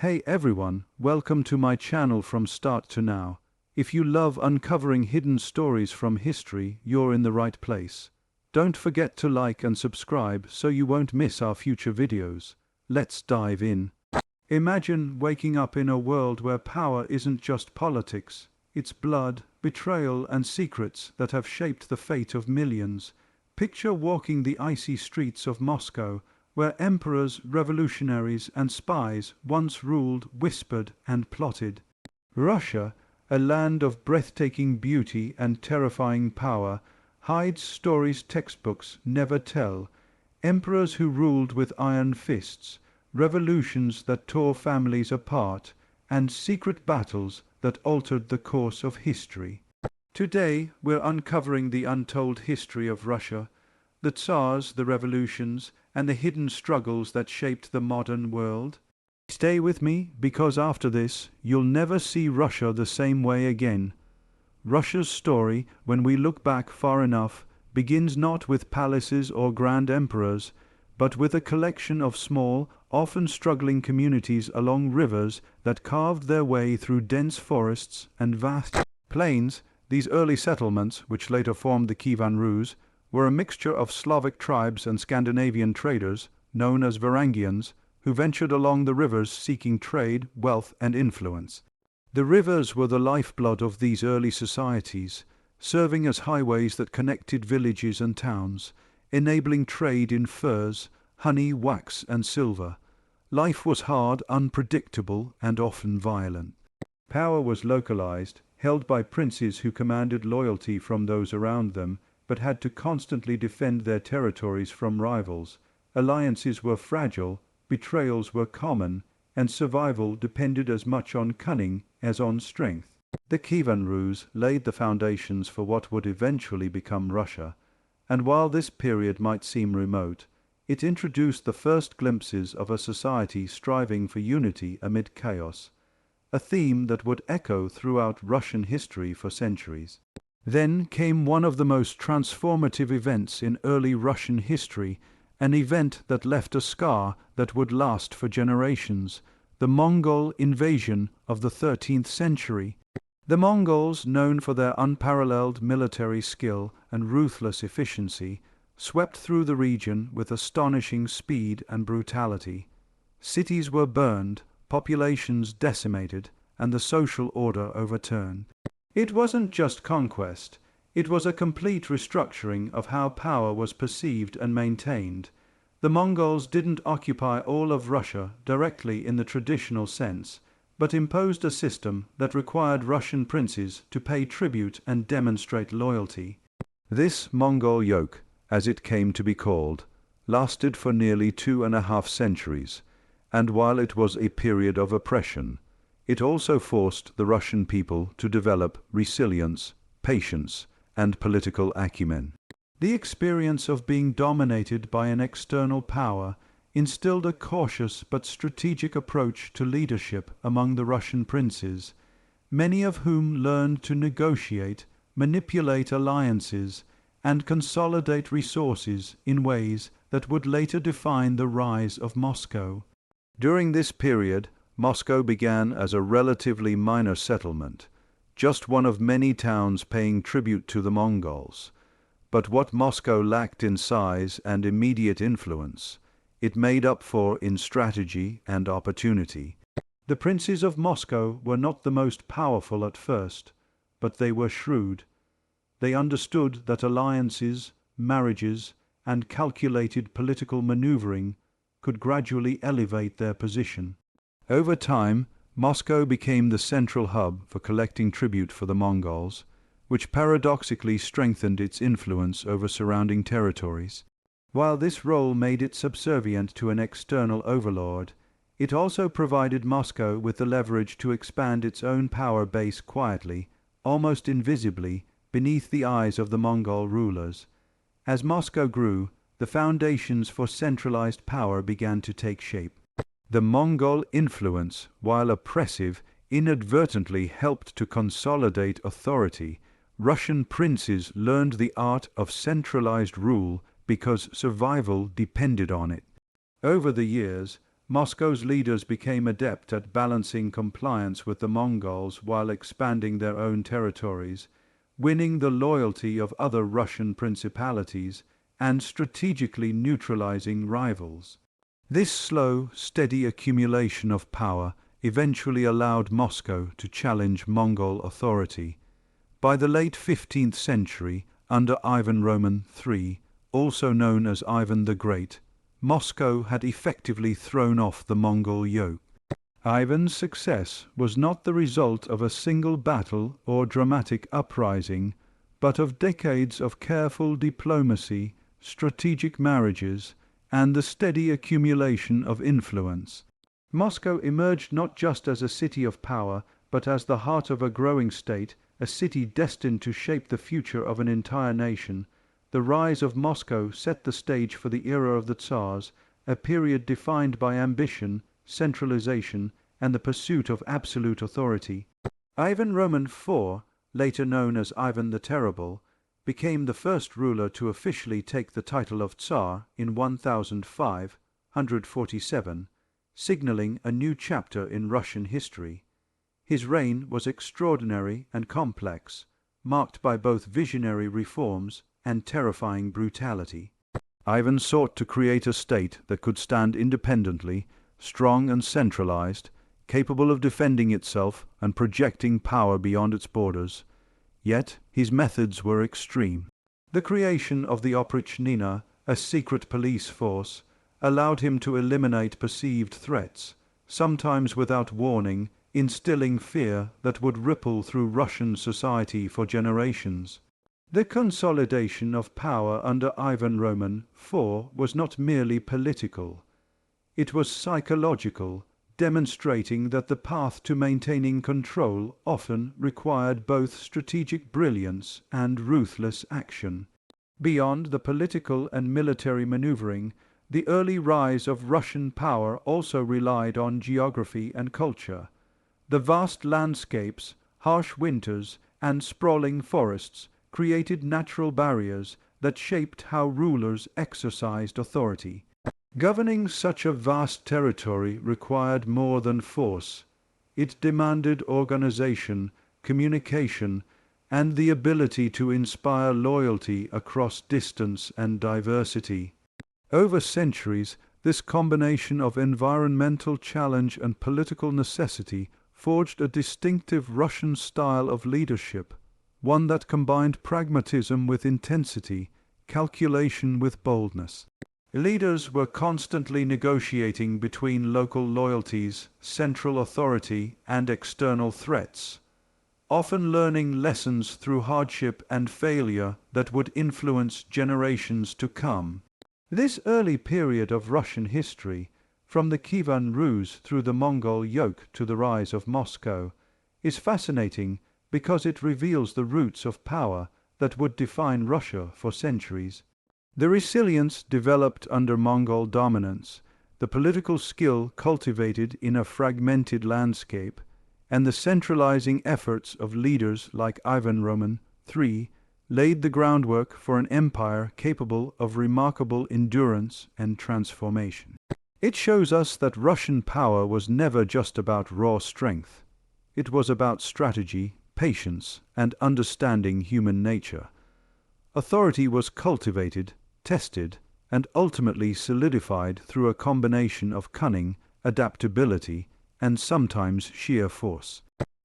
Hey everyone, welcome to my channel from start to now. If you love uncovering hidden stories from history, you're in the right place. Don't forget to like and subscribe so you won't miss our future videos. Let's dive in. Imagine waking up in a world where power isn't just politics. It's blood, betrayal and secrets that have shaped the fate of millions. Picture walking the icy streets of Moscow, where emperors, revolutionaries and spies once ruled, whispered and plotted. Russia, a land of breathtaking beauty and terrifying power, hides stories textbooks never tell. Emperors who ruled with iron fists, revolutions that tore families apart, and secret battles that altered the course of history. Today we're uncovering the untold history of Russia, the Tsars, the revolutions, and the hidden struggles that shaped the modern world. Stay with me, because after this, you'll never see Russia the same way again. Russia's story, when we look back far enough, begins not with palaces or grand emperors, but with a collection of small, often struggling communities along rivers that carved their way through dense forests and vast plains. These early settlements, which later formed the Kievan Rus, were a mixture of Slavic tribes and Scandinavian traders, known as Varangians, who ventured along the rivers seeking trade, wealth and influence. The rivers were the lifeblood of these early societies, serving as highways that connected villages and towns, enabling trade in furs, honey, wax and silver. Life was hard, unpredictable and often violent. Power was localized, held by princes who commanded loyalty from those around them, but had to constantly defend their territories from rivals. Alliances were fragile, betrayals were common, and survival depended as much on cunning as on strength. The Kievan Rus laid the foundations for what would eventually become Russia, and while this period might seem remote, it introduced the first glimpses of a society striving for unity amid chaos, a theme that would echo throughout Russian history for centuries. Then came one of the most transformative events in early Russian history, an event that left a scar that would last for generations: the Mongol invasion of the 13th century. The Mongols, known for their unparalleled military skill and ruthless efficiency, swept through the region with astonishing speed and brutality. Cities were burned, populations decimated, and the social order overturned. It wasn't just conquest, it was a complete restructuring of how power was perceived and maintained. The Mongols didn't occupy all of Russia directly in the traditional sense, but imposed a system that required Russian princes to pay tribute and demonstrate loyalty. This Mongol yoke, as it came to be called, lasted for nearly 2.5 centuries, and while it was a period of oppression, it also forced the Russian people to develop resilience, patience, and political acumen. The experience of being dominated by an external power instilled a cautious but strategic approach to leadership among the Russian princes, many of whom learned to negotiate, manipulate alliances, and consolidate resources in ways that would later define the rise of Moscow. During this period, Moscow began as a relatively minor settlement, just one of many towns paying tribute to the Mongols. But what Moscow lacked in size and immediate influence, it made up for in strategy and opportunity. The princes of Moscow were not the most powerful at first, but they were shrewd. They understood that alliances, marriages, and calculated political maneuvering could gradually elevate their position. Over time, Moscow became the central hub for collecting tribute for the Mongols, which paradoxically strengthened its influence over surrounding territories. While this role made it subservient to an external overlord, it also provided Moscow with the leverage to expand its own power base quietly, almost invisibly, beneath the eyes of the Mongol rulers. As Moscow grew, the foundations for centralized power began to take shape. The Mongol influence, while oppressive, inadvertently helped to consolidate authority. Russian princes learned the art of centralized rule because survival depended on it. Over the years, Moscow's leaders became adept at balancing compliance with the Mongols while expanding their own territories, winning the loyalty of other Russian principalities and strategically neutralizing rivals. This slow, steady accumulation of power eventually allowed Moscow to challenge Mongol authority. By the late 15th century, under Ivan Roman III, also known as Ivan the Great, Moscow had effectively thrown off the Mongol yoke. Ivan's success was not the result of a single battle or dramatic uprising, but of decades of careful diplomacy, strategic marriages, and the steady accumulation of influence. Moscow emerged not just as a city of power, but as the heart of a growing state, a city destined to shape the future of an entire nation. The rise of Moscow set the stage for the era of the Tsars, a period defined by ambition, centralization, and the pursuit of absolute authority. Ivan Roman IV, later known as Ivan the Terrible, became the first ruler to officially take the title of Tsar in 1047, signaling a new chapter in Russian history. His reign was extraordinary and complex, marked by both visionary reforms and terrifying brutality. Ivan sought to create a state that could stand independently, strong and centralized, capable of defending itself and projecting power beyond its borders. Yet his methods were extreme. The creation of the Oprichnina, a secret police force, allowed him to eliminate perceived threats, sometimes without warning, instilling fear that would ripple through Russian society for generations. The consolidation of power under Ivan Roman IV was not merely political. It was psychological, demonstrating that the path to maintaining control often required both strategic brilliance and ruthless action. Beyond the political and military maneuvering, the early rise of Russian power also relied on geography and culture. The vast landscapes, harsh winters, and sprawling forests created natural barriers that shaped how rulers exercised authority. Governing such a vast territory required more than force. It demanded organization, communication, and the ability to inspire loyalty across distance and diversity. Over centuries, this combination of environmental challenge and political necessity forged a distinctive Russian style of leadership, one that combined pragmatism with intensity, calculation with boldness. Leaders were constantly negotiating between local loyalties, central authority, and external threats, often learning lessons through hardship and failure that would influence generations to come. This early period of Russian history, from the Kievan Rus through the Mongol yoke to the rise of Moscow, is fascinating because it reveals the roots of power that would define Russia for centuries. The resilience developed under Mongol dominance, the political skill cultivated in a fragmented landscape, and the centralizing efforts of leaders like Ivan Roman III laid the groundwork for an empire capable of remarkable endurance and transformation. It shows us that Russian power was never just about raw strength. It was about strategy, patience, and understanding human nature. Authority was cultivated, tested, and ultimately solidified through a combination of cunning, adaptability, and sometimes sheer force.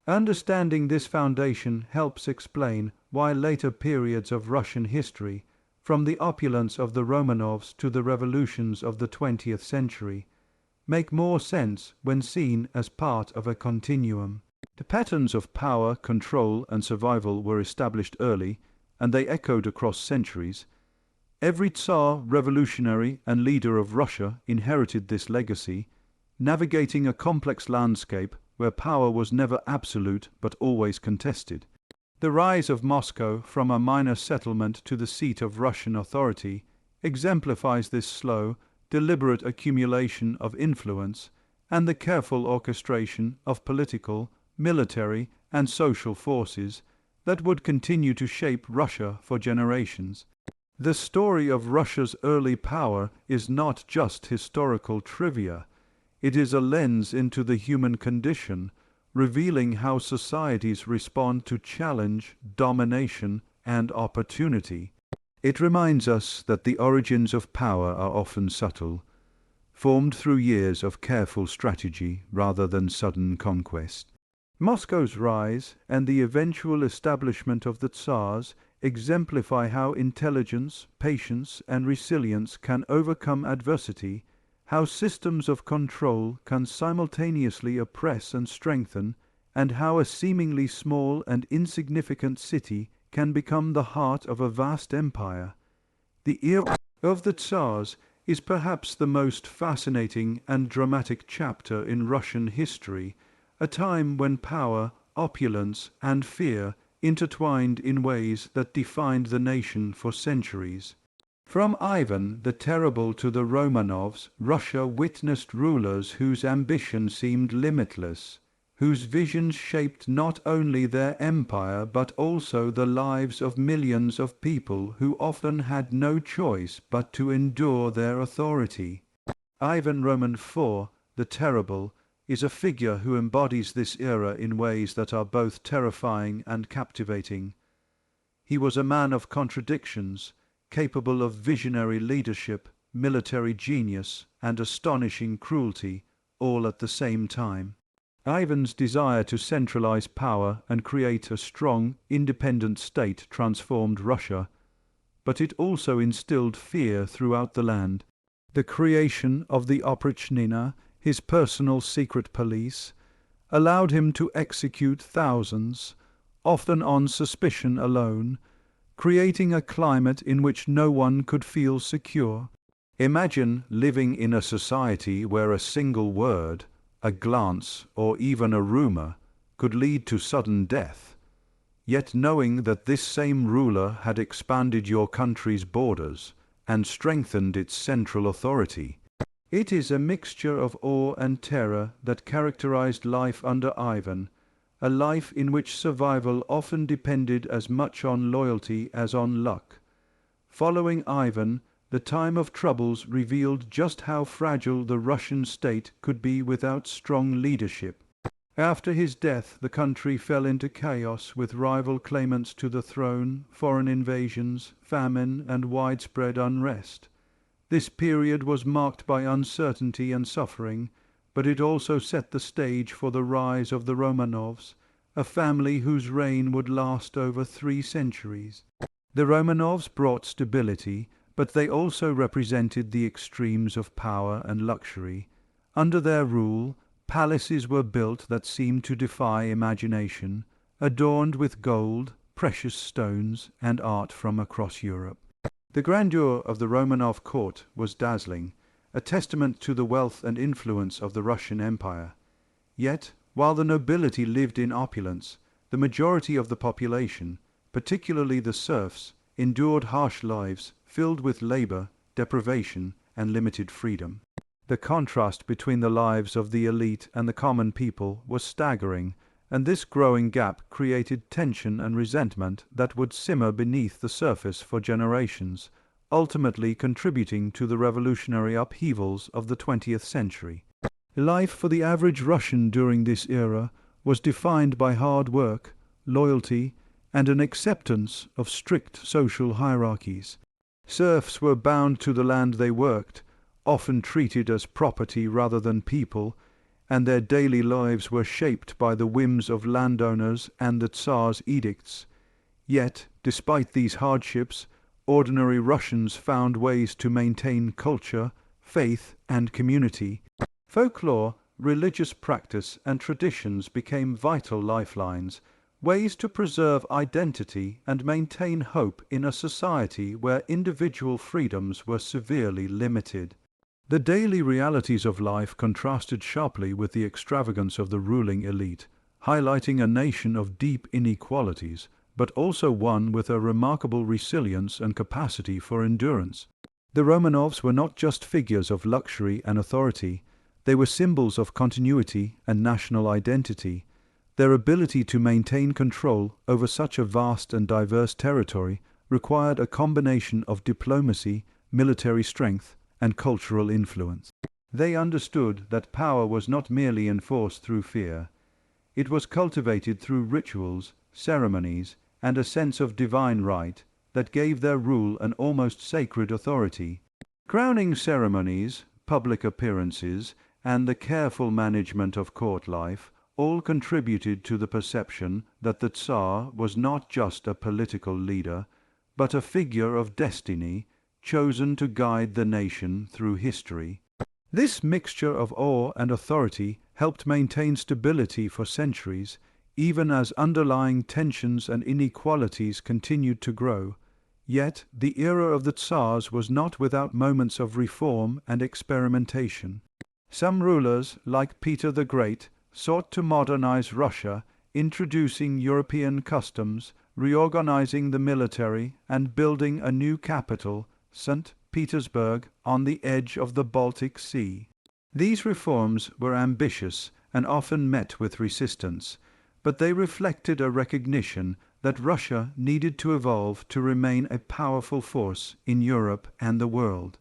Understanding this foundation helps explain why later periods of Russian history, from the opulence of the Romanovs to the revolutions of the 20th century, make more sense when seen as part of a continuum. The patterns of power, control, and survival were established early, and they echoed across centuries. Every Tsar, revolutionary, and leader of Russia inherited this legacy, navigating a complex landscape where power was never absolute but always contested. The rise of Moscow from a minor settlement to the seat of Russian authority exemplifies this slow, deliberate accumulation of influence and the careful orchestration of political, military, and social forces that would continue to shape Russia for generations. The story of Russia's early power is not just historical trivia. It is a lens into the human condition, revealing how societies respond to challenge, domination, and opportunity. It reminds us that the origins of power are often subtle, formed through years of careful strategy rather than sudden conquest. Moscow's rise and the eventual establishment of the Tsars exemplify how intelligence, patience, and resilience can overcome adversity, how systems of control can simultaneously oppress and strengthen, and how a seemingly small and insignificant city can become the heart of a vast empire. The era of the Tsars is perhaps the most fascinating and dramatic chapter in Russian history, a time when power, opulence, and fear intertwined in ways that defined the nation for centuries. From Ivan the Terrible to the Romanovs, Russia witnessed rulers whose ambition seemed limitless, whose visions shaped not only their empire but also the lives of millions of people who often had no choice but to endure their authority. Ivan Roman IV, the Terrible, is a figure who embodies this era in ways that are both terrifying and captivating. He was a man of contradictions, capable of visionary leadership, military genius, and astonishing cruelty, all at the same time. Ivan's desire to centralize power and create a strong, independent state transformed Russia, but it also instilled fear throughout the land. The creation of the Oprichnina, his personal secret police, allowed him to execute thousands, often on suspicion alone, creating a climate in which no one could feel secure. Imagine living in a society where a single word, a glance, or even a rumor could lead to sudden death, yet knowing that this same ruler had expanded your country's borders and strengthened its central authority. It is a mixture of awe and terror that characterized life under Ivan, a life in which survival often depended as much on loyalty as on luck. Following Ivan, the time of troubles revealed just how fragile the Russian state could be without strong leadership. After his death, the country fell into chaos with rival claimants to the throne, foreign invasions, famine, and widespread unrest. This period was marked by uncertainty and suffering, but it also set the stage for the rise of the Romanovs, a family whose reign would last over 3 centuries. The Romanovs brought stability, but they also represented the extremes of power and luxury. Under their rule, palaces were built that seemed to defy imagination, adorned with gold, precious stones, and art from across Europe. The grandeur of the Romanov court was dazzling, a testament to the wealth and influence of the Russian Empire. Yet, while the nobility lived in opulence, the majority of the population, particularly the serfs, endured harsh lives filled with labor, deprivation, and limited freedom. The contrast between the lives of the elite and the common people was staggering, and this growing gap created tension and resentment that would simmer beneath the surface for generations, ultimately contributing to the revolutionary upheavals of the 20th century. Life for the average Russian during this era was defined by hard work, loyalty, and an acceptance of strict social hierarchies. Serfs were bound to the land they worked, often treated as property rather than people, and their daily lives were shaped by the whims of landowners and the Tsar's edicts. Yet, despite these hardships, ordinary Russians found ways to maintain culture, faith, and community. Folklore, religious practice, and traditions became vital lifelines, ways to preserve identity and maintain hope in a society where individual freedoms were severely limited. The daily realities of life contrasted sharply with the extravagance of the ruling elite, highlighting a nation of deep inequalities, but also one with a remarkable resilience and capacity for endurance. The Romanovs were not just figures of luxury and authority, they were symbols of continuity and national identity. Their ability to maintain control over such a vast and diverse territory required a combination of diplomacy, military strength, and cultural influence. They understood that power was not merely enforced through fear. It was cultivated through rituals, ceremonies, and a sense of divine right that gave their rule an almost sacred authority. Crowning ceremonies, public appearances, and the careful management of court life all contributed to the perception that the Tsar was not just a political leader, but a figure of destiny chosen to guide the nation through history. This mixture of awe and authority helped maintain stability for centuries, even as underlying tensions and inequalities continued to grow. Yet the era of the Tsars was not without moments of reform and experimentation. Some rulers, like Peter the Great, sought to modernize Russia, introducing European customs, reorganizing the military, and building a new capital, St. Petersburg, on the edge of the Baltic Sea. These reforms were ambitious and often met with resistance, but they reflected a recognition that Russia needed to evolve to remain a powerful force in Europe and the world.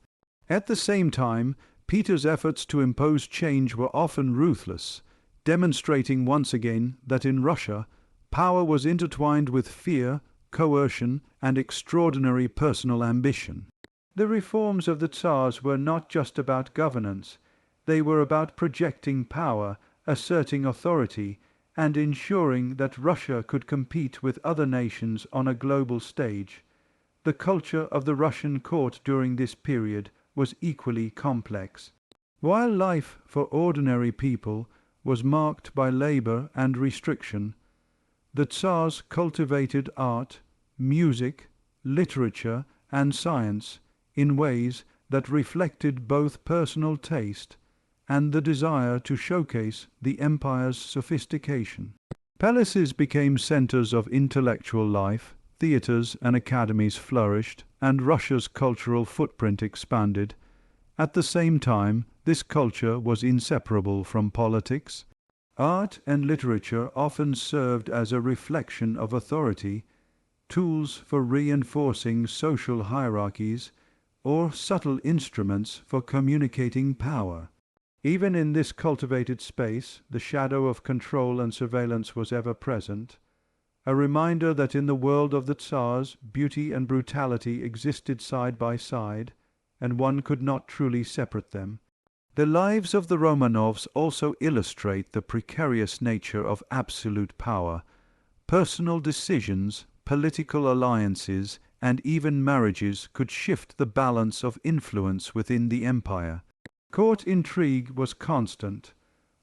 At the same time, Peter's efforts to impose change were often ruthless, demonstrating once again that in Russia, power was intertwined with fear, coercion, and extraordinary personal ambition. The reforms of the Tsars were not just about governance. They were about projecting power, asserting authority, and ensuring that Russia could compete with other nations on a global stage. The culture of the Russian court during this period was equally complex. While life for ordinary people was marked by labor and restriction, the Tsars cultivated art, music, literature, and science in ways that reflected both personal taste and the desire to showcase the empire's sophistication. Palaces became centers of intellectual life, theaters and academies flourished, and Russia's cultural footprint expanded. At the same time, this culture was inseparable from politics. Art and literature often served as a reflection of authority, tools for reinforcing social hierarchies, or subtle instruments for communicating power. Even in this cultivated space, the shadow of control and surveillance was ever present, a reminder that in the world of the Tsars, beauty and brutality existed side by side, and one could not truly separate them. The lives of the Romanovs also illustrate the precarious nature of absolute power. Personal decisions, political alliances, and even marriages could shift the balance of influence within the empire. Court intrigue was constant,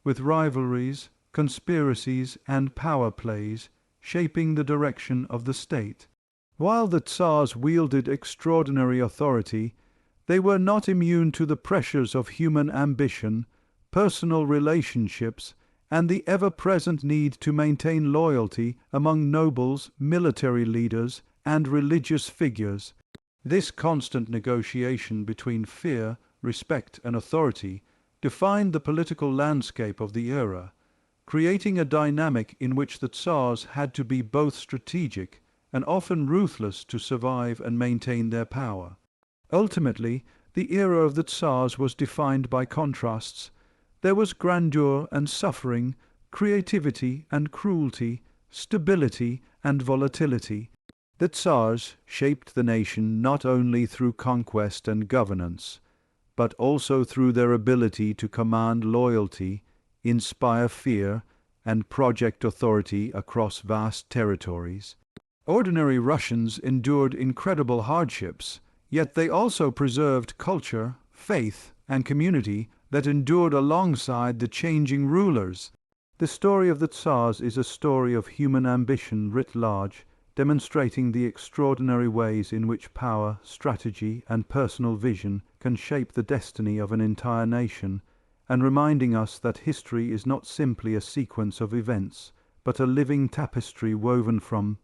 with rivalries, conspiracies, and power plays shaping the direction of the state. While the Tsars wielded extraordinary authority, they were not immune to the pressures of human ambition, personal relationships, and the ever-present need to maintain loyalty among nobles, military leaders, and religious figures. This constant negotiation between fear, respect, and authority defined the political landscape of the era, creating a dynamic in which the Tsars had to be both strategic and often ruthless to survive and maintain their power. Ultimately, the era of the Tsars was defined by contrasts. There was grandeur and suffering, creativity and cruelty, stability and volatility. The Tsars shaped the nation not only through conquest and governance, but also through their ability to command loyalty, inspire fear, and project authority across vast territories. Ordinary Russians endured incredible hardships, yet they also preserved culture, faith, and community that endured alongside the changing rulers. The story of the Tsars is a story of human ambition writ large, demonstrating the extraordinary ways in which power, strategy, and personal vision can shape the destiny of an entire nation, and reminding us that history is not simply a sequence of events, but a living tapestry woven from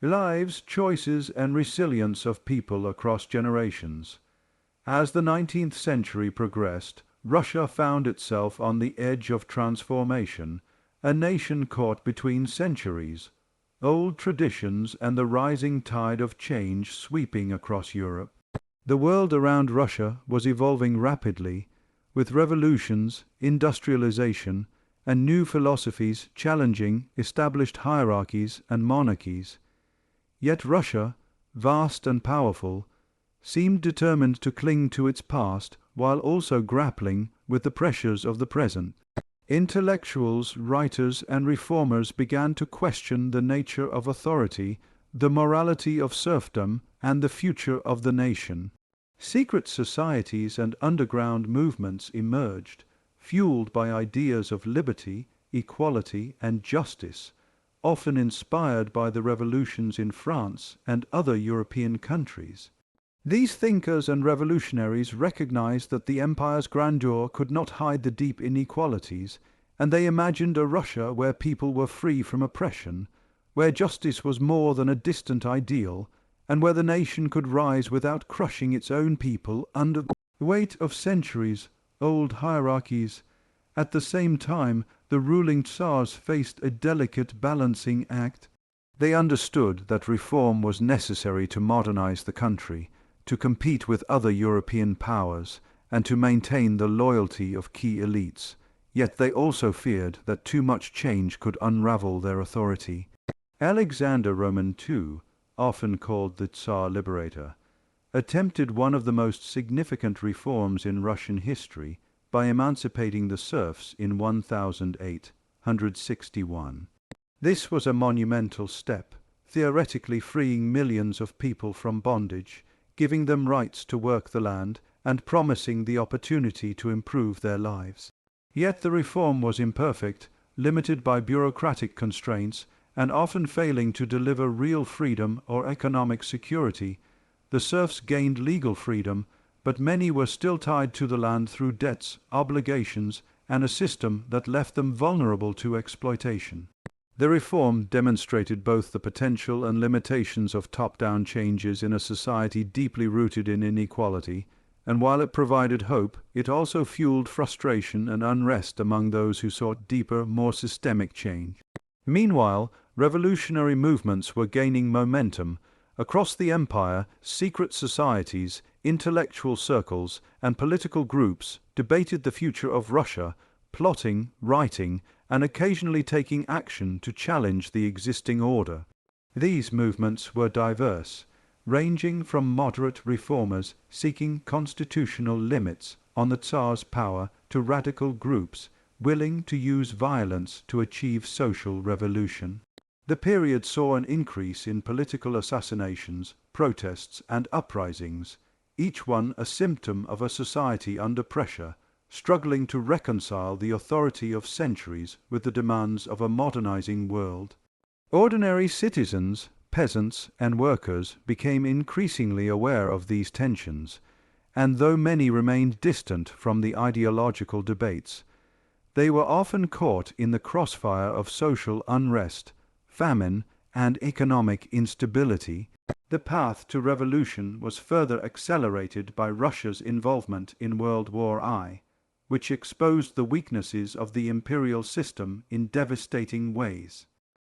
lives, choices, and resilience of people across generations. As the 19th century progressed, Russia found itself on the edge of transformation, a nation caught between centuries, old traditions and the rising tide of change sweeping across Europe. The world around Russia was evolving rapidly, with revolutions, industrialization, and new philosophies challenging established hierarchies and monarchies. Yet Russia, vast and powerful, seemed determined to cling to its past while also grappling with the pressures of the present. Intellectuals, writers, and reformers began to question the nature of authority, the morality of serfdom, and the future of the nation. Secret societies and underground movements emerged, fueled by ideas of liberty, equality, and justice, often inspired by the revolutions in France and other European countries. These thinkers and revolutionaries recognized that the empire's grandeur could not hide the deep inequalities, and they imagined a Russia where people were free from oppression, where justice was more than a distant ideal, and where the nation could rise without crushing its own people under the weight of centuries-old hierarchies. At the same time, the ruling Tsars faced a delicate balancing act. They understood that reform was necessary to modernize the country, to compete with other European powers, and to maintain the loyalty of key elites. Yet they also feared that too much change could unravel their authority. Alexander Roman II, often called the Tsar Liberator, attempted one of the most significant reforms in Russian history by emancipating the serfs in 1861. This was a monumental step, theoretically freeing millions of people from bondage, giving them rights to work the land, and promising the opportunity to improve their lives. Yet the reform was imperfect, limited by bureaucratic constraints, and often failing to deliver real freedom or economic security. The serfs gained legal freedom, but many were still tied to the land through debts, obligations, and a system that left them vulnerable to exploitation. The reform demonstrated both the potential and limitations of top-down changes in a society deeply rooted in inequality, and while it provided hope, it also fueled frustration and unrest among those who sought deeper, more systemic change. Meanwhile, revolutionary movements were gaining momentum. Across the empire, secret societies, intellectual circles, and political groups debated the future of Russia, plotting, writing, and occasionally taking action to challenge the existing order. These movements were diverse, ranging from moderate reformers seeking constitutional limits on the Tsar's power to radical groups willing to use violence to achieve social revolution. The period saw an increase in political assassinations, protests, and uprisings, each one a symptom of a society under pressure, struggling to reconcile the authority of centuries with the demands of a modernizing world. Ordinary citizens, peasants, and workers became increasingly aware of these tensions, and though many remained distant from the ideological debates, they were often caught in the crossfire of social unrest, famine, and economic instability. The path to revolution was further accelerated by Russia's involvement in World War I, which exposed the weaknesses of the imperial system in devastating ways.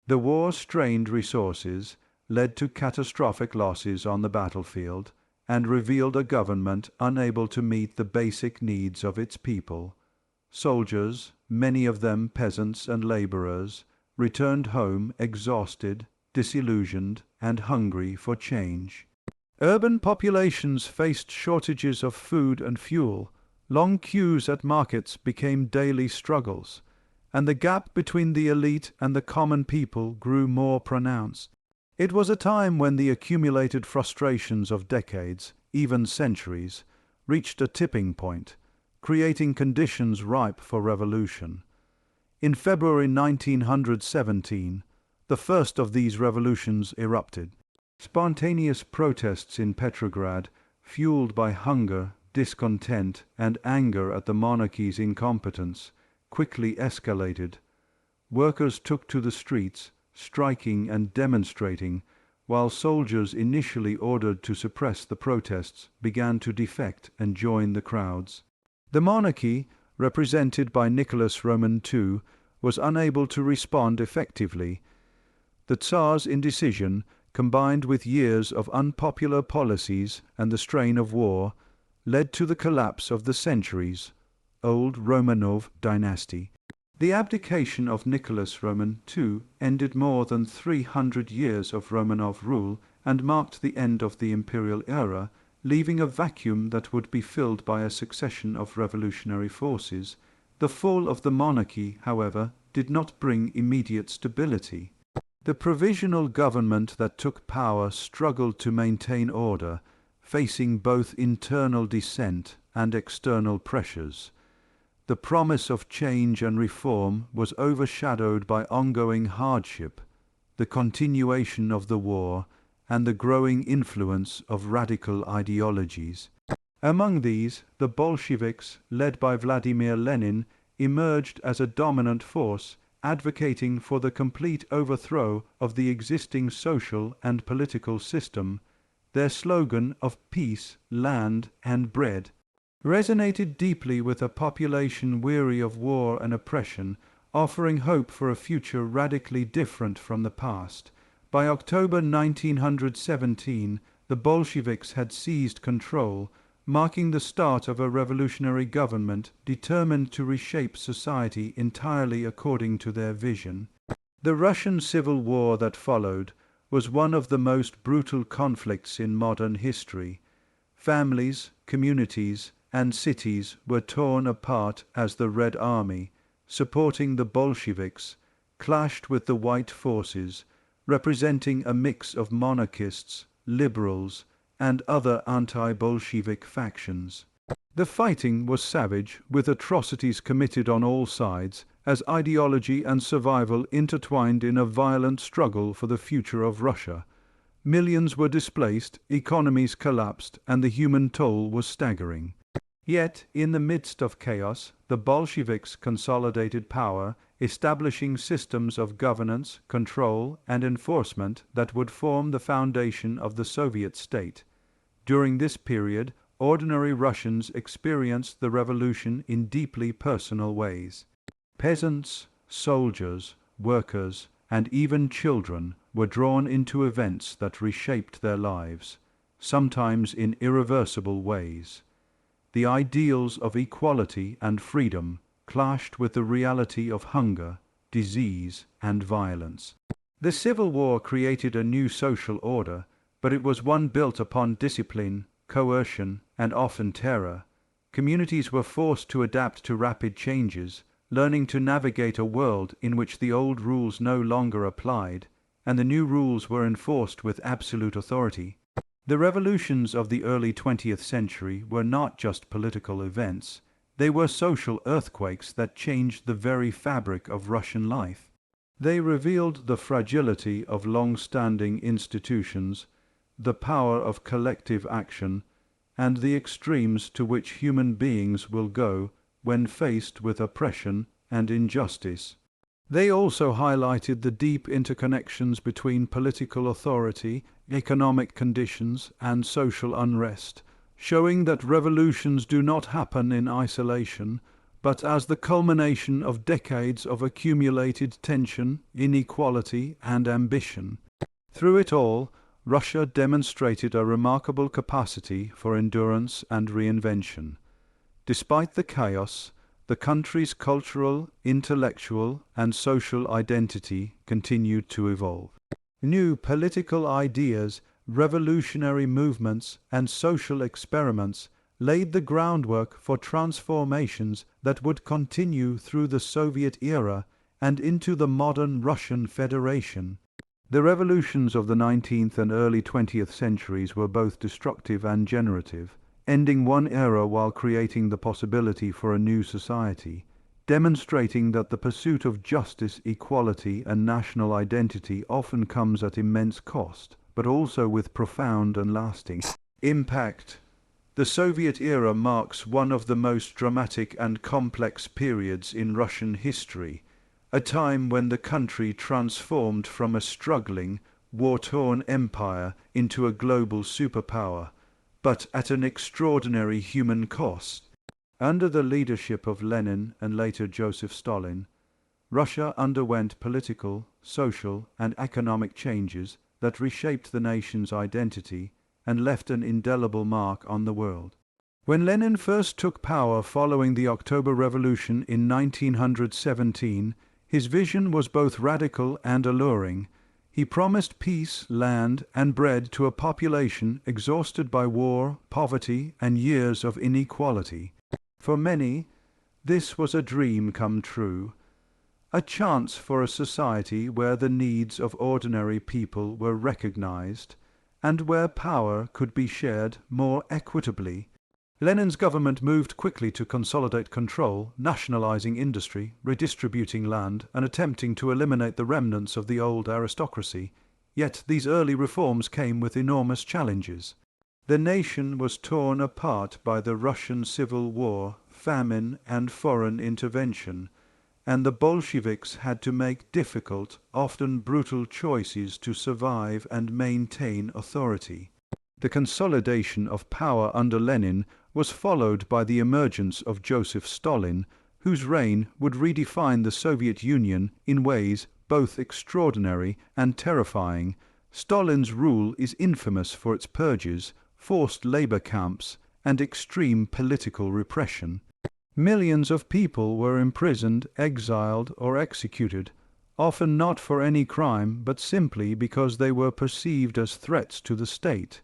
The war strained resources, led to catastrophic losses on the battlefield, and revealed a government unable to meet the basic needs of its people. Soldiers, many of them peasants and laborers, returned home exhausted, disillusioned, and hungry for change. Urban populations faced shortages of food and fuel. Long queues at markets became daily struggles, and the gap between the elite and the common people grew more pronounced. It was a time when the accumulated frustrations of decades, even centuries, reached a tipping point, creating conditions ripe for revolution. In February 1917, the first of these revolutions erupted. Spontaneous protests in Petrograd, fueled by hunger, discontent, and anger at the monarchy's incompetence, quickly escalated. Workers took to the streets, striking and demonstrating, while soldiers initially ordered to suppress the protests began to defect and join the crowds. The monarchy, represented by Nicholas Roman II, was unable to respond effectively. The Tsar's indecision, combined with years of unpopular policies and the strain of war, led to the collapse of the centuries- age-old Romanov dynasty. The abdication of Nicholas Roman II ended more than 300 years of Romanov rule and marked the end of the imperial era, leaving a vacuum that would be filled by a succession of revolutionary forces. The fall of the monarchy, however, did not bring immediate stability. The provisional government that took power struggled to maintain order, facing both internal dissent and external pressures. The promise of change and reform was overshadowed by ongoing hardship, the continuation of the war, and the growing influence of radical ideologies. Among these, the Bolsheviks, led by Vladimir Lenin, emerged as a dominant force, advocating for the complete overthrow of the existing social and political system. Their slogan of peace, land, and bread resonated deeply with a population weary of war and oppression, offering hope for a future radically different from the past. By October 1917, the Bolsheviks had seized control, marking the start of a revolutionary government determined to reshape society entirely according to their vision. The Russian Civil War that followed was one of the most brutal conflicts in modern history. Families, communities, and cities were torn apart as the Red Army, supporting the Bolsheviks, clashed with the White forces, representing a mix of monarchists, liberals, and other anti-Bolshevik factions. The fighting was savage, with atrocities committed on all sides, as ideology and survival intertwined in a violent struggle for the future of Russia. Millions were displaced, economies collapsed, and the human toll was staggering. Yet, in the midst of chaos, the Bolsheviks consolidated power, establishing systems of governance, control, and enforcement that would form the foundation of the Soviet state. During this period, ordinary Russians experienced the revolution in deeply personal ways. Peasants, soldiers, workers, and even children were drawn into events that reshaped their lives, sometimes in irreversible ways. The ideals of equality and freedom clashed with the reality of hunger, disease, and violence. The Civil War created a new social order, but it was one built upon discipline, coercion, and often terror. Communities were forced to adapt to rapid changes, learning to navigate a world in which the old rules no longer applied, and the new rules were enforced with absolute authority. The revolutions of the early 20th century were not just political events, they were social earthquakes that changed the very fabric of Russian life. They revealed the fragility of long-standing institutions, the power of collective action, and the extremes to which human beings will go when faced with oppression and injustice. They also highlighted the deep interconnections between political authority, economic conditions, and social unrest, showing that revolutions do not happen in isolation, but as the culmination of decades of accumulated tension, inequality, and ambition. Through it all, Russia demonstrated a remarkable capacity for endurance and reinvention. Despite the chaos, the country's cultural, intellectual, and social identity continued to evolve. New political ideas, revolutionary movements, and social experiments laid the groundwork for transformations that would continue through the Soviet era and into the modern Russian Federation. The revolutions of the 19th and early 20th centuries were both destructive and generative, ending one era while creating the possibility for a new society, demonstrating that the pursuit of justice, equality, and national identity often comes at immense cost, but also with profound and lasting impact. The Soviet era marks one of the most dramatic and complex periods in Russian history, a time when the country transformed from a struggling, war-torn empire into a global superpower, but at an extraordinary human cost. Under the leadership of Lenin and later Joseph Stalin, Russia underwent political, social, and economic changes that reshaped the nation's identity and left an indelible mark on the world. When Lenin first took power following the October Revolution in 1917, his vision was both radical and alluring. He promised peace, land, and bread to a population exhausted by war, poverty, and years of inequality. For many, this was a dream come true, a chance for a society where the needs of ordinary people were recognized and where power could be shared more equitably. Lenin's government moved quickly to consolidate control, nationalizing industry, redistributing land, and attempting to eliminate the remnants of the old aristocracy. Yet these early reforms came with enormous challenges. The nation was torn apart by the Russian Civil War, famine, and foreign intervention, and the Bolsheviks had to make difficult, often brutal choices to survive and maintain authority. The consolidation of power under Lenin was followed by the emergence of Joseph Stalin, whose reign would redefine the Soviet Union in ways both extraordinary and terrifying. Stalin's rule is infamous for its purges, forced labor camps, and extreme political repression. Millions of people were imprisoned, exiled, or executed, often not for any crime, but simply because they were perceived as threats to the state.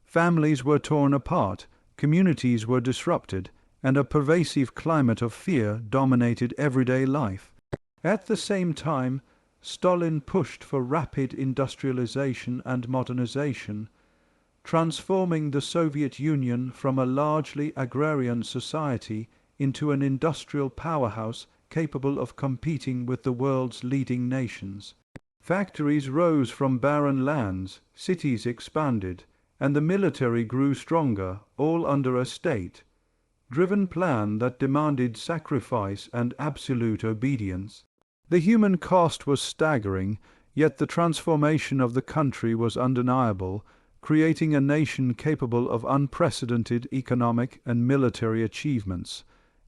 Families were torn apart, communities were disrupted, and a pervasive climate of fear dominated everyday life. At the same time, Stalin pushed for rapid industrialization and modernization, transforming the Soviet Union from a largely agrarian society into an industrial powerhouse capable of competing with the world's leading nations. Factories rose from barren lands, cities expanded, and the military grew stronger, all under a state-driven plan that demanded sacrifice and absolute obedience. The human cost was staggering, yet the transformation of the country was undeniable, creating a nation capable of unprecedented economic and military achievements.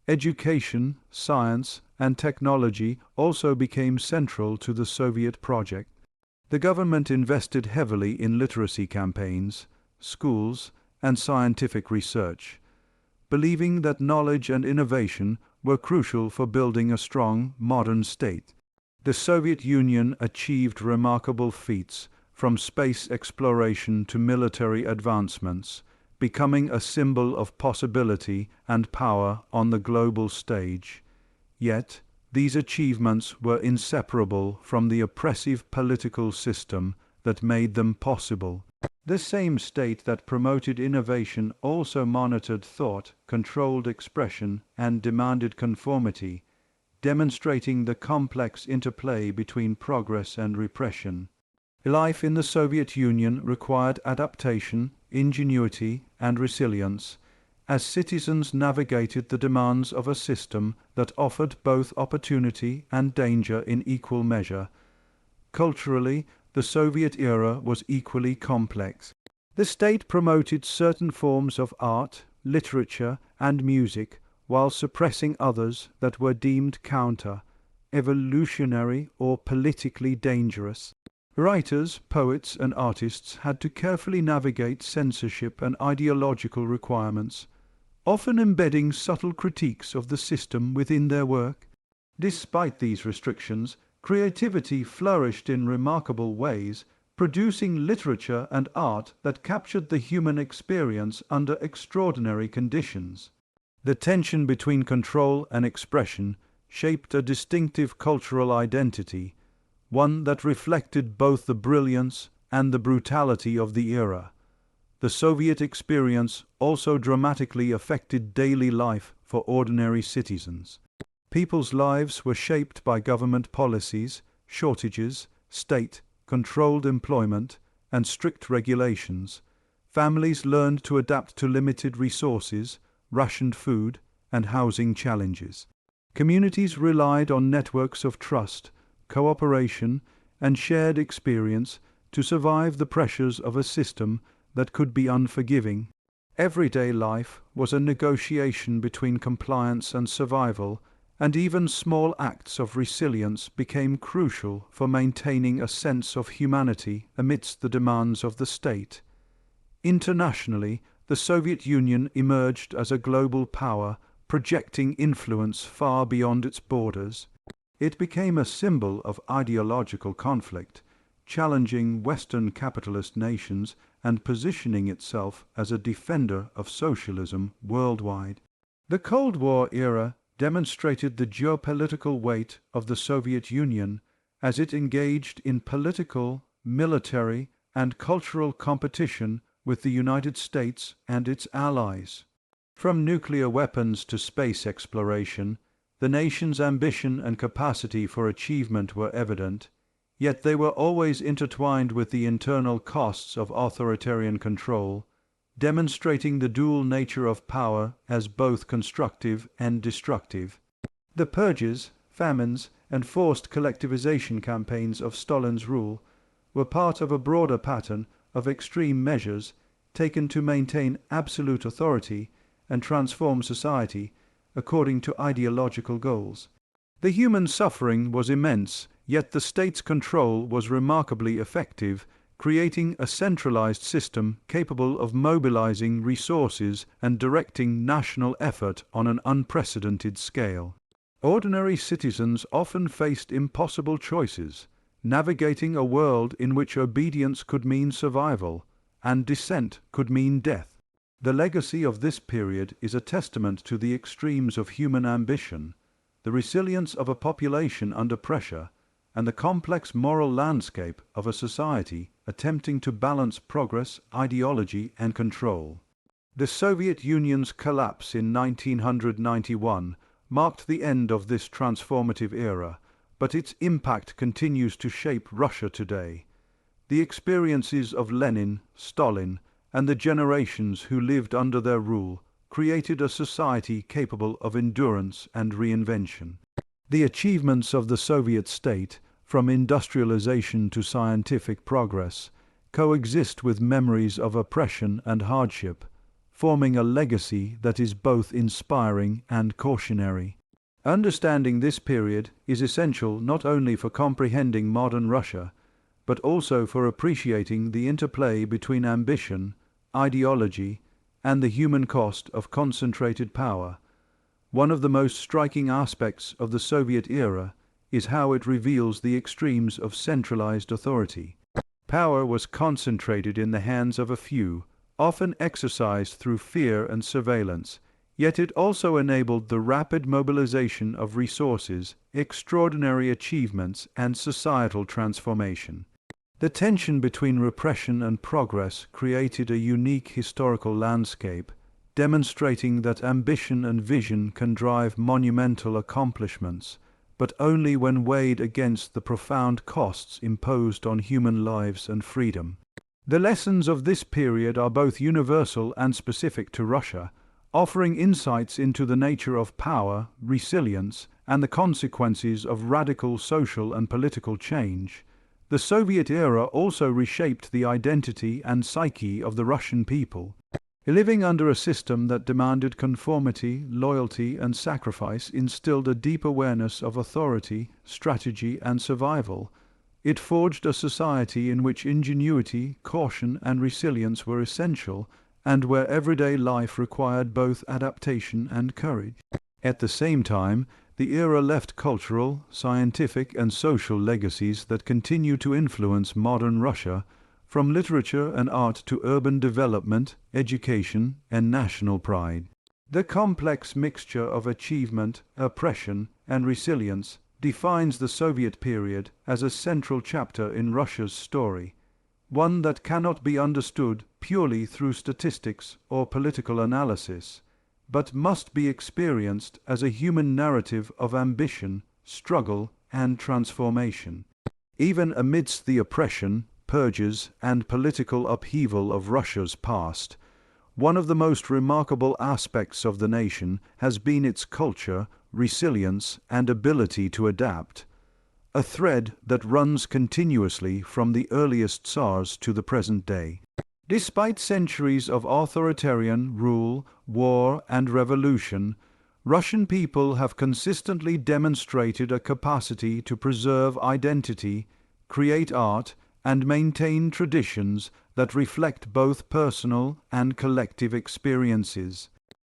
Education, science, and technology also became central to the Soviet project. The government invested heavily in literacy campaigns, schools, and scientific research, believing that knowledge and innovation were crucial for building a strong, modern state. The Soviet Union achieved remarkable feats, from space exploration to military advancements, becoming a symbol of possibility and power on the global stage. Yet, these achievements were inseparable from the oppressive political system that made them possible. The same state that promoted innovation also monitored thought, controlled expression, and demanded conformity, demonstrating the complex interplay between progress and repression. Life in the Soviet Union required adaptation, ingenuity, and resilience, as citizens navigated the demands of a system that offered both opportunity and danger in equal measure. Culturally, the Soviet era was equally complex. The state promoted certain forms of art, literature, and music, while suppressing others that were deemed counter, evolutionary, or politically dangerous. Writers, poets, and artists had to carefully navigate censorship and ideological requirements, often embedding subtle critiques of the system within their work. Despite these restrictions, creativity flourished in remarkable ways, producing literature and art that captured the human experience under extraordinary conditions. The tension between control and expression shaped a distinctive cultural identity, one that reflected both the brilliance and the brutality of the era. The Soviet experience also dramatically affected daily life for ordinary citizens. People's lives were shaped by government policies, shortages, state-controlled employment, and strict regulations. Families learned to adapt to limited resources, rationed food, and housing challenges. Communities relied on networks of trust, cooperation, and shared experience to survive the pressures of a system that could be unforgiving. Everyday life was a negotiation between compliance and survival, and even small acts of resilience became crucial for maintaining a sense of humanity amidst the demands of the state. Internationally, the Soviet Union emerged as a global power, projecting influence far beyond its borders. It became a symbol of ideological conflict, challenging Western capitalist nations and positioning itself as a defender of socialism worldwide. The Cold War era demonstrated the geopolitical weight of the Soviet Union as it engaged in political, military, and cultural competition with the United States and its allies. From nuclear weapons to space exploration, the nation's ambition and capacity for achievement were evident, yet they were always intertwined with the internal costs of authoritarian control, demonstrating the dual nature of power as both constructive and destructive. The purges, famines, and forced collectivization campaigns of Stalin's rule were part of a broader pattern of extreme measures taken to maintain absolute authority and transform society according to ideological goals. The human suffering was immense, yet the state's control was remarkably effective, creating a centralized system capable of mobilizing resources and directing national effort on an unprecedented scale. Ordinary citizens often faced impossible choices, navigating a world in which obedience could mean survival and dissent could mean death. The legacy of this period is a testament to the extremes of human ambition, the resilience of a population under pressure, and the complex moral landscape of a society attempting to balance progress, ideology, and control. The Soviet Union's collapse in 1991 marked the end of this transformative era, but its impact continues to shape Russia today. The experiences of Lenin, Stalin, and the generations who lived under their rule created a society capable of endurance and reinvention. The achievements of the Soviet state, from industrialization to scientific progress, coexist with memories of oppression and hardship, forming a legacy that is both inspiring and cautionary. Understanding this period is essential not only for comprehending modern Russia, but also for appreciating the interplay between ambition, ideology, and the human cost of concentrated power. One of the most striking aspects of the Soviet era is how it reveals the extremes of centralized authority. Power was concentrated in the hands of a few, often exercised through fear and surveillance, yet it also enabled the rapid mobilization of resources, extraordinary achievements, and societal transformation. The tension between repression and progress created a unique historical landscape, demonstrating that ambition and vision can drive monumental accomplishments, but only when weighed against the profound costs imposed on human lives and freedom. The lessons of this period are both universal and specific to Russia, offering insights into the nature of power, resilience, and the consequences of radical social and political change. The Soviet era also reshaped the identity and psyche of the Russian people. Living under a system that demanded conformity, loyalty, and sacrifice instilled a deep awareness of authority, strategy, and survival. It forged a society in which ingenuity, caution, and resilience were essential, and where everyday life required both adaptation and courage. At the same time, the era left cultural, scientific, and social legacies that continue to influence modern Russia, from literature and art to urban development, education, and national pride. The complex mixture of achievement, oppression, and resilience defines the Soviet period as a central chapter in Russia's story, one that cannot be understood purely through statistics or political analysis, but must be experienced as a human narrative of ambition, struggle, and transformation. Even amidst the oppression, purges, and political upheaval of Russia's past, one of the most remarkable aspects of the nation has been its culture, resilience, and ability to adapt, a thread that runs continuously from the earliest Tsars to the present day. Despite centuries of authoritarian rule, war, and revolution, Russian people have consistently demonstrated a capacity to preserve identity, create art, and maintain traditions that reflect both personal and collective experiences.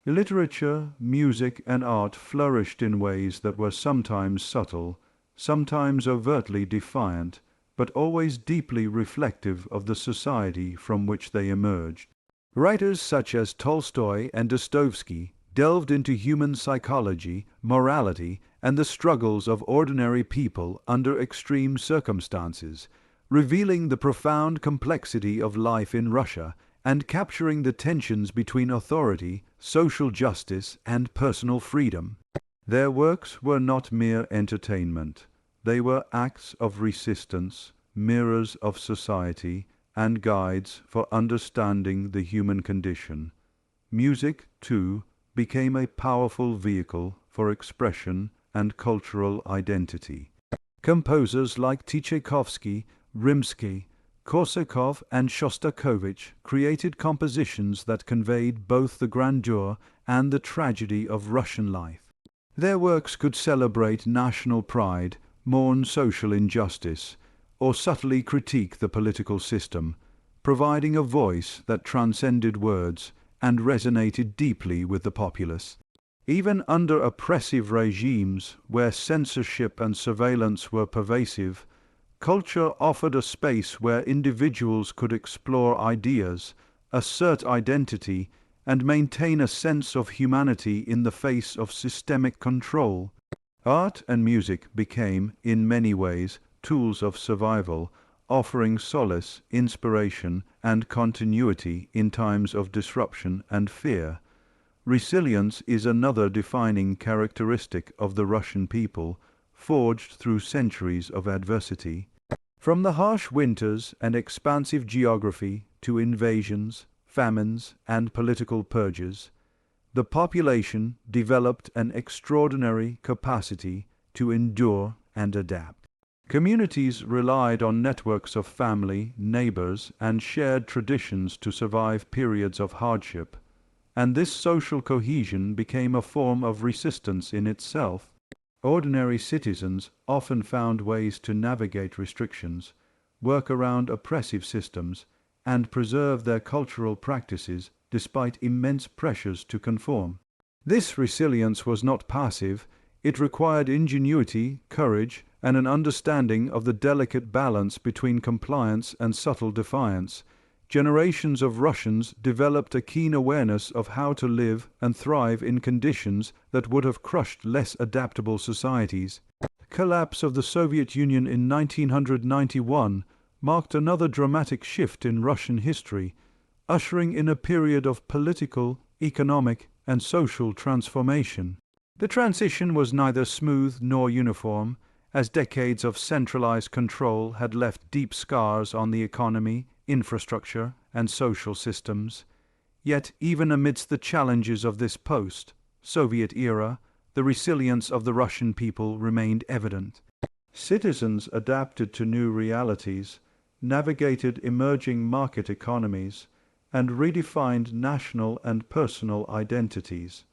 Literature, music, and art flourished in ways that were sometimes subtle, sometimes overtly defiant, but always deeply reflective of the society from which they emerged. Writers such as Tolstoy and Dostoevsky delved into human psychology, morality, and the struggles of ordinary people under extreme circumstances, revealing the profound complexity of life in Russia and capturing the tensions between authority, social justice, and personal freedom. Their works were not mere entertainment. They were acts of resistance, mirrors of society, and guides for understanding the human condition. Music, too, became a powerful vehicle for expression and cultural identity. Composers like Tchaikovsky, Rimsky, Korsakov, and Shostakovich created compositions that conveyed both the grandeur and the tragedy of Russian life. Their works could celebrate national pride, mourn social injustice, or subtly critique the political system, providing a voice that transcended words and resonated deeply with the populace. Even under oppressive regimes where censorship and surveillance were pervasive, culture offered a space where individuals could explore ideas, assert identity, and maintain a sense of humanity in the face of systemic control. Art and music became, in many ways, tools of survival, offering solace, inspiration, and continuity in times of disruption and fear. Resilience is another defining characteristic of the Russian people, forged through centuries of adversity. From the harsh winters and expansive geography to invasions, famines, and political purges, the population developed an extraordinary capacity to endure and adapt. Communities relied on networks of family, neighbors, and shared traditions to survive periods of hardship, and this social cohesion became a form of resistance in itself. Ordinary citizens often found ways to navigate restrictions, work around oppressive systems, and preserve their cultural practices despite immense pressures to conform. This resilience was not passive. It required ingenuity, courage, and an understanding of the delicate balance between compliance and subtle defiance. Generations of Russians developed a keen awareness of how to live and thrive in conditions that would have crushed less adaptable societies. The collapse of the Soviet Union in 1991 marked another dramatic shift in Russian history, ushering in a period of political, economic, and social transformation. The transition was neither smooth nor uniform, as decades of centralized control had left deep scars on the economy, infrastructure, and social systems. Yet, even amidst the challenges of this post-Soviet era, the resilience of the Russian people remained evident. Citizens adapted to new realities, navigated emerging market economies, and redefined national and personal identities.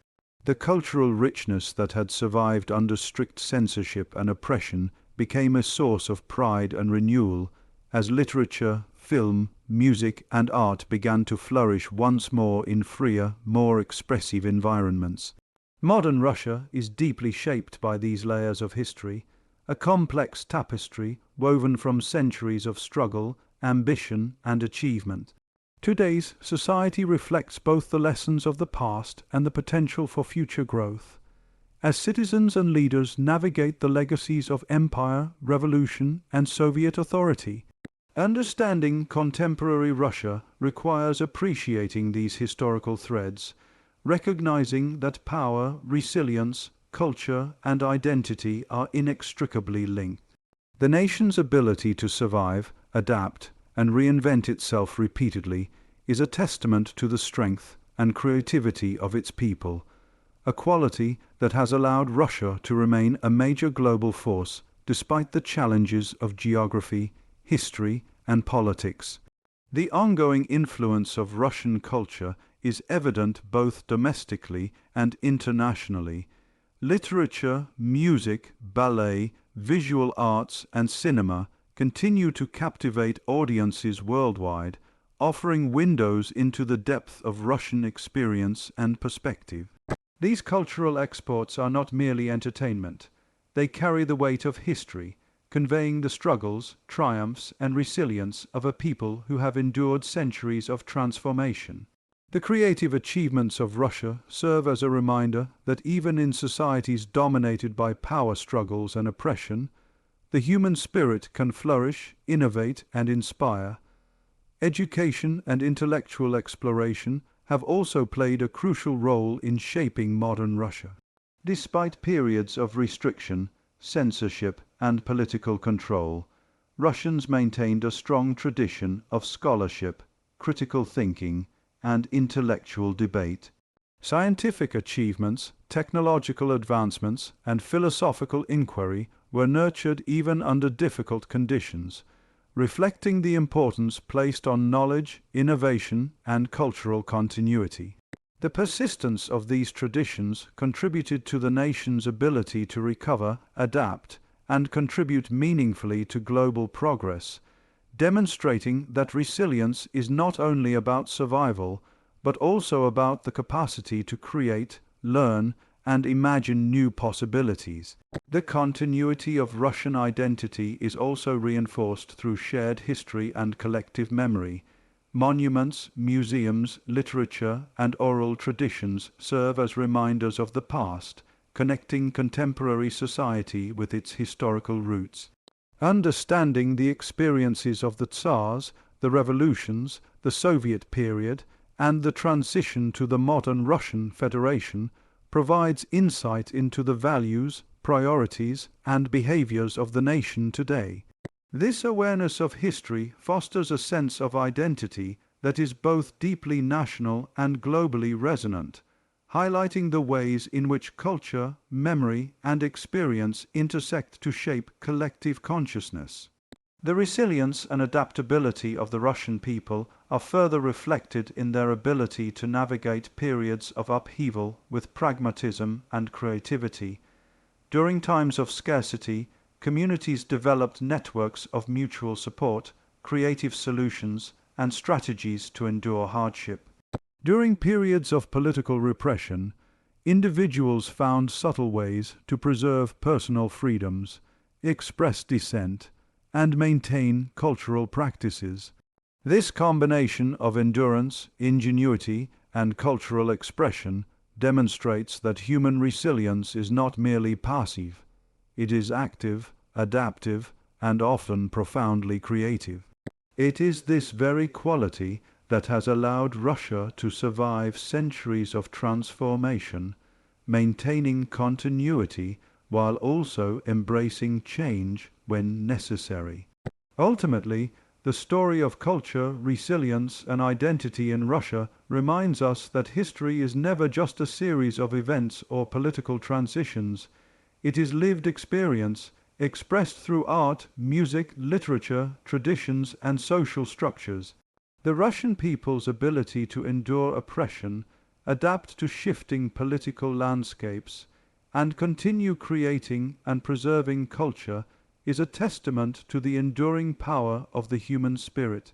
The cultural richness that had survived under strict censorship and oppression became a source of pride and renewal as literature, film, music, and art began to flourish once more in freer, more expressive environments. Modern Russia is deeply shaped by these layers of history, a complex tapestry woven from centuries of struggle, ambition, and achievement. Today's society reflects both the lessons of the past and the potential for future growth. As citizens and leaders navigate the legacies of empire, revolution, and Soviet authority, understanding contemporary Russia requires appreciating these historical threads, recognizing that power, resilience, culture, and identity are inextricably linked. The nation's ability to survive, adapt, and reinvent itself repeatedly is a testament to the strength and creativity of its people, a quality that has allowed Russia to remain a major global force despite the challenges of geography, history, and politics. The ongoing influence of Russian culture is evident both domestically and internationally. Literature, music, ballet, visual arts, and cinema continue to captivate audiences worldwide, offering windows into the depth of Russian experience and perspective. These cultural exports are not merely entertainment. They carry the weight of history, conveying the struggles, triumphs, and resilience of a people who have endured centuries of transformation. The creative achievements of Russia serve as a reminder that even in societies dominated by power struggles and oppression, the human spirit can flourish, innovate, and inspire. Education and intellectual exploration have also played a crucial role in shaping modern Russia. Despite periods of restriction, censorship, and political control, Russians maintained a strong tradition of scholarship, critical thinking, and intellectual debate. Scientific achievements, technological advancements, and philosophical inquiry were nurtured even under difficult conditions, reflecting the importance placed on knowledge, innovation, and cultural continuity. The persistence of these traditions contributed to the nation's ability to recover, adapt, and contribute meaningfully to global progress, demonstrating that resilience is not only about survival, but also about the capacity to create, learn, and imagine new possibilities. The continuity of Russian identity is also reinforced through shared history and collective memory. Monuments, museums, literature, and oral traditions serve as reminders of the past, connecting contemporary society with its historical roots. Understanding the experiences of the Tsars, the revolutions, the Soviet period, and the transition to the modern Russian Federation provides insight into the values, priorities, and behaviors of the nation today. This awareness of history fosters a sense of identity that is both deeply national and globally resonant, highlighting the ways in which culture, memory, and experience intersect to shape collective consciousness. The resilience and adaptability of the Russian people are further reflected in their ability to navigate periods of upheaval with pragmatism and creativity. During times of scarcity, communities developed networks of mutual support, creative solutions, and strategies to endure hardship. During periods of political repression, individuals found subtle ways to preserve personal freedoms, express dissent, and maintain cultural practices. This combination of endurance, ingenuity, and cultural expression demonstrates that human resilience is not merely passive. It is active, adaptive, and often profoundly creative. It is this very quality that has allowed Russia to survive centuries of transformation, maintaining continuity while also embracing change when necessary. Ultimately, the story of culture, resilience, and identity in Russia reminds us that history is never just a series of events or political transitions. It is lived experience, expressed through art, music, literature, traditions, and social structures. The Russian people's ability to endure oppression, adapt to shifting political landscapes, and continue creating and preserving culture is a testament to the enduring power of the human spirit.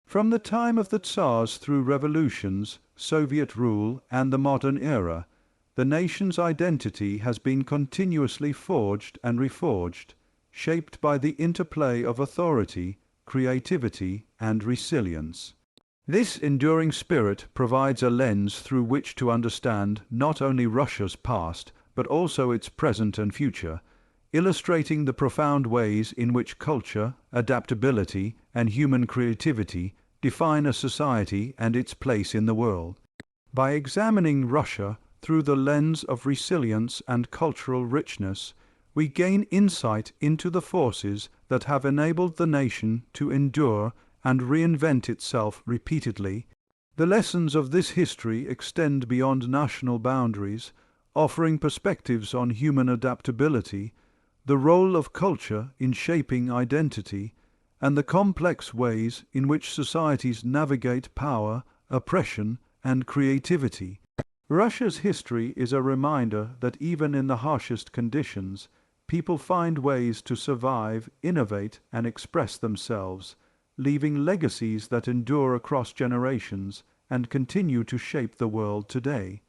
From the time of the Tsars through revolutions, Soviet rule, and the modern era, the nation's identity has been continuously forged and reforged, shaped by the interplay of authority, creativity, and resilience. This enduring spirit provides a lens through which to understand not only Russia's past, but also its present and future, illustrating the profound ways in which culture, adaptability, and human creativity define a society and its place in the world. By examining Russia through the lens of resilience and cultural richness, we gain insight into the forces that have enabled the nation to endure and reinvent itself repeatedly. The lessons of this history extend beyond national boundaries, offering perspectives on human adaptability, the role of culture in shaping identity, and the complex ways in which societies navigate power, oppression, and creativity. Russia's history is a reminder that even in the harshest conditions, people find ways to survive, innovate, and express themselves, leaving legacies that endure across generations and continue to shape the world today.